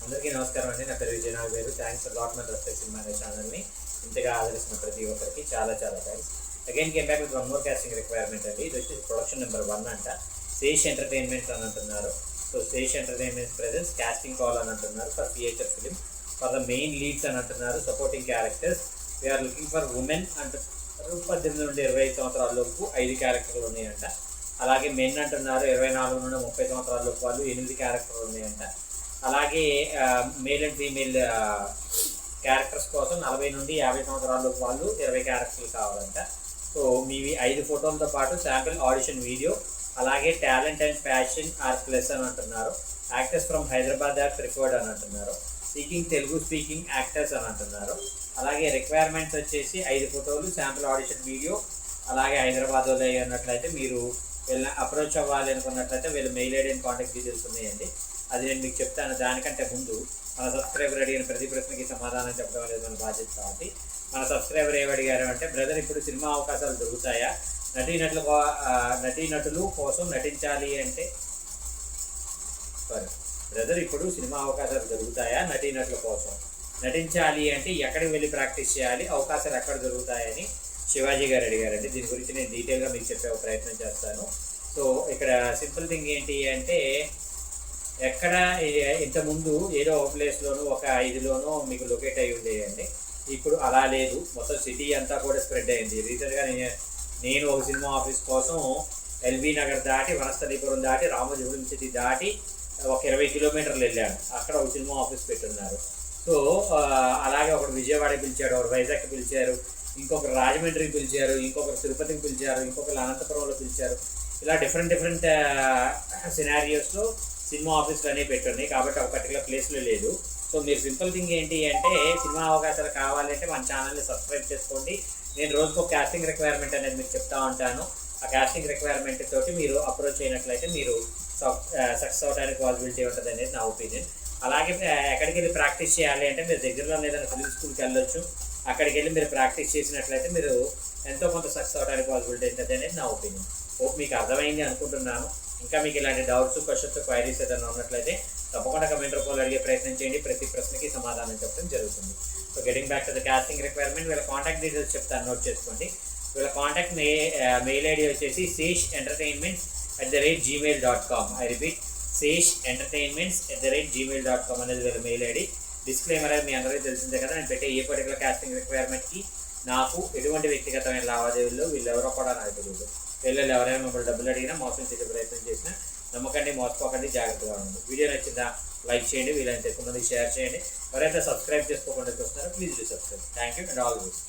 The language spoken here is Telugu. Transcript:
అందరికీ నమస్కారం అండి. నా పేరు Vijayanath garu. Thanks for lot my respect cinema అనే ఛానల్ని ఇంతగా ఆదరిస్తున్న ప్రతి ఒక్కరికి చాలా చాలా thanks. Again came back with one more casting requirement అండి. ఇది వచ్చేసి ప్రొడక్షన్ నెంబర్ 1 అంట. శేష్ ఎంటర్టైన్మెంట్స్ అని అంటున్నారు. So Sesh entertainments presents casting call అని అంటున్నారు for feature film for the main leads అని అంటున్నారు. Supporting characters we are looking for women అంటున్నారు. 18 నుండి 25 సంవత్సరాలలోపు 5 క్యారెక్టర్లు ఉన్నాయంట. అలాగే మెన్ అంటున్నారు 24 నుండి 30 సంవత్సరాలలోపు వాళ్ళు 8 క్యారెక్టర్లు ఉన్నాయంట. అలాగే మేల్ అండ్ ఫీమేల్ క్యారెక్టర్స్ కోసం 40 నుండి 50 సంవత్సరాలలోపు వాళ్ళు 20 క్యారెక్టర్లు కావాలంట. సో మీవి 5 ఫోటోలతో పాటు శాంపిల్ ఆడిషన్ వీడియో, అలాగే talent and passion are plus అని అంటున్నారు. Actors from Hyderabad are preferred అని అంటున్నారు. సీకింగ్ తెలుగు స్పీకింగ్ యాక్టర్స్ అని అంటున్నారు. అలాగే రిక్వైర్మెంట్స్ వచ్చేసి 5 ఫోటోలు, శాంపిల్ ఆడిషన్ వీడియో, అలాగే హైదరాబాద్లో అన్నట్లయితే మీరు వీళ్ళని అప్రోచ్ అవ్వాలి అనుకున్నట్లయితే వీళ్ళ mail ID and contact details ఉన్నాయండి. అది నేను మీకు చెప్తాను. దానికంటే ముందు మన సబ్స్క్రైబర్ అడిగిన ప్రతి ప్రశ్నకి సమాధానం చెప్పడం అనేది మన బాధ్యత. కాబట్టి మన సబ్స్క్రైబర్ ఏమి అడిగారు అంటే, బ్రదర్ ఇప్పుడు సినిమా అవకాశాలు దొరుకుతాయా, నటీనటులు కోసం నటించాలి అంటే బ్రదర్ ఇప్పుడు సినిమా అవకాశాలు దొరుకుతాయా, నటీనటుల కోసం నటించాలి అంటే ఎక్కడికి వెళ్ళి ప్రాక్టీస్ చేయాలి, అవకాశాలు ఎక్కడ దొరుకుతాయని శివాజీ గారు అడిగారండి. దీని గురించి నేను డీటెయిల్గా మీకు చెప్పే ప్రయత్నం చేస్తాను. సో ఇక్కడ సింపుల్ థింగ్ ఏంటి అంటే, ఎక్కడ ఇంతకుముందు ఏదో ఒక ప్లేస్లోనూ ఒక 5లోనూ మీకు లొకేట్ అయ్యి ఉండేయండి. ఇప్పుడు అలా లేదు, మొత్తం సిటీ అంతా కూడా స్ప్రెడ్ అయింది. రీసెంట్గా నేను ఒక సినిమా ఆఫీస్ కోసం ఎల్బీ నగర్ దాటి, వనస్థలీపురం దాటి, రామోజీపురం సిటీ దాటి ఒక 20 కిలోమీటర్లు వెళ్ళాను. అక్కడ ఒక సినిమా ఆఫీస్ పెట్టున్నారు. సో అలాగే ఒకడు విజయవాడకి పిలిచాడు, ఒకరు వైజాగ్కి పిలిచారు, ఇంకొకరు రాజమండ్రికి పిలిచారు, ఇంకొకరు తిరుపతికి పిలిచారు, ఇంకొకరు అనంతపురంలో పిలిచారు. ఇలా డిఫరెంట్ సినారియోస్లో సినిమా ఆఫీసులు అనేవి పెట్టున్నాయి. కాబట్టి ఒక పర్టికులర్ ప్లేస్లో లేదు. సో మీరు సింపుల్ థింగ్ ఏంటి అంటే, సినిమా అవకాశాలు కావాలంటే మన ఛానల్ని సబ్స్క్రైబ్ చేసుకోండి. నేను రోజుకు కాస్టింగ్ రిక్వైర్మెంట్ అనేది మీకు చెప్తా ఉంటాను. ఆ కాస్టింగ్ రిక్వైర్మెంట్ తోటి మీరు అప్రోచ్ అయినట్లయితే మీరు సక్సెస్ అవడానికి పాసిబిలిటీ ఉంటుంది అనేది నా ఒపీనియన్. అలాగే ఎక్కడికి వెళ్ళి ప్రాక్టీస్ చేయాలి అంటే, మీరు దగ్గరలో ఏదైనా ఫిలిం స్కూల్కి వెళ్ళొచ్చు. అక్కడికి వెళ్ళి మీరు ప్రాక్టీస్ చేసినట్లయితే మీరు ఎంతో కొంత సక్సెస్ అవడానికి పాసిబిలిటీ ఉంటుంది అనేది నా ఒపీనియన్. హోప్ మీకు అర్థమైంది అనుకుంటున్నాను. ఇంకా మీకు ఇలాంటి డౌట్స్, క్వశ్చన్స్, క్వైరీస్ ఏదైనా ఉన్నట్లయితే తప్పకుండా కమెంట్ రూపంలో అడిగే ప్రయత్నం చేయండి. ప్రతి ప్రశ్నకి సమాధానం చెప్పడం జరుగుతుంది. So getting back to the casting requirement, వీళ్ళ కాంటాక్ట్ డీటెయిల్స్ చెప్తాను, నోట్ చేసుకోండి. వీళ్ళ కాంటాక్ట్ మెయిల్ ఐడి వచ్చేసి seshentertainments@gmail.com. ఐ రిపీట్, seshentertainments@gmail.com అనేది వీళ్ళ మెయిల్ ఐడి. డిస్క్లైమర్ అనేది మీ అందరికీ తెలిసిందే కదా. నేను పెట్టే ఏ పర్టికులర్ కాస్టింగ్ రిక్వైర్మెంట్కి నాకు ఎటువంటి వ్యక్తిగతమైన లావాదేవీల్లో వీళ్ళెవరో కూడా నాకు తెలియదు. వీళ్ళలో ఎవరైనా మిమ్మల్ని డబ్బులు అడిగినా, మోసం చేసే ప్రయత్నం చేసినా నమ్మకండి, మోసపోకండి, జాగ్రత్తగా ఉండండి. వీడియో నచ్చిందా లైక్ చేయండి, వీలైతే ఎక్కువ మందికి షేర్ చేయండి. ఎవరైతే సబ్స్క్రైబ్ చేసుకోకుండా చూస్తున్నారో please do subscribe. Thank you and all this.